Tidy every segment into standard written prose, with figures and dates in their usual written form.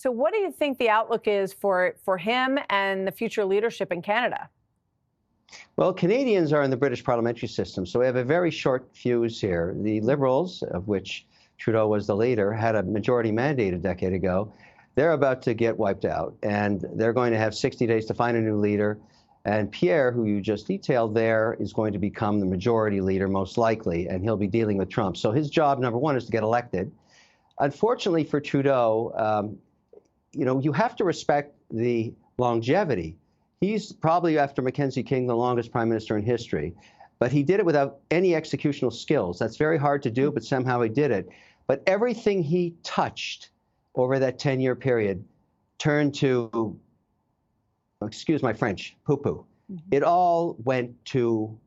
So what do you think the outlook is for him and the future leadership in Canada? Well, Canadians are in the British parliamentary system, so we have a very short fuse here. The Liberals, of which Trudeau was the leader, had a majority mandate a decade ago. They're about to get wiped out, and they're going to have 60 days to find a new leader. And Pierre, who you just detailed there, is going to become the majority leader, most likely, and he'll be dealing with Trump. So his job, number one, is to get elected. Unfortunately for Trudeau, you have to respect the longevity. He's probably, after Mackenzie King, the longest prime minister in history. But he did it without any executional skills. That's very hard to do, but somehow he did it. But everything he touched over that 10-year period turned to, excuse my French, poo-poo. It all went to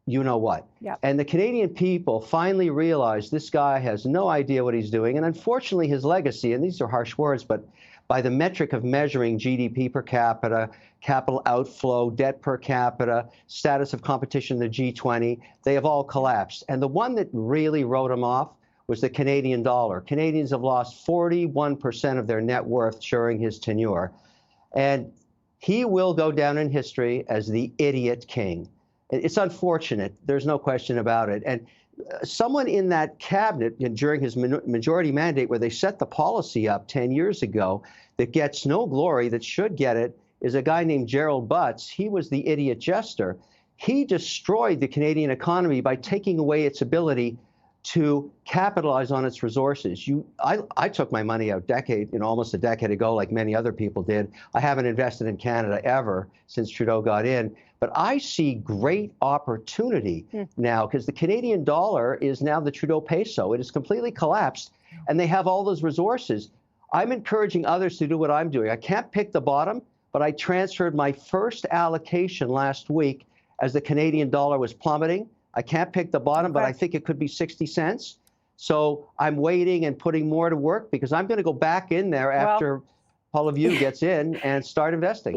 you-know-what. Yep. And the Canadian people finally realized this guy has no idea what he's doing. And unfortunately, his legacy, and these are harsh words, but by the metric of measuring GDP per capita, capital outflow, debt per capita, status of competition in the G20, they have all collapsed. And the one that really wrote him off was the Canadian dollar. Canadians have lost 41% of their net worth during his tenure. And he will go down in history as the idiot king. It's unfortunate. There's no question about it. And someone in that cabinet during his majority mandate, where they set the policy up 10 years ago, that gets no glory, that should get it, is a guy named Gerald Butts. He was the idiot jester. He destroyed the Canadian economy by taking away its ability to capitalize on its resources. I took my money out almost a decade ago, like many other people did. I haven't invested in Canada ever since Trudeau got in. But I see great opportunity now, because the Canadian dollar is now the Trudeau peso. It has completely collapsed, and they have all those resources. I'm encouraging others to do what I'm doing. I can't pick the bottom, but I transferred my first allocation last week as the Canadian dollar was plummeting. I can't pick the bottom, but I think it could be 60 cents. So I'm waiting and putting more to work, because I'm going to go back in there after Poilievre gets in and start investing.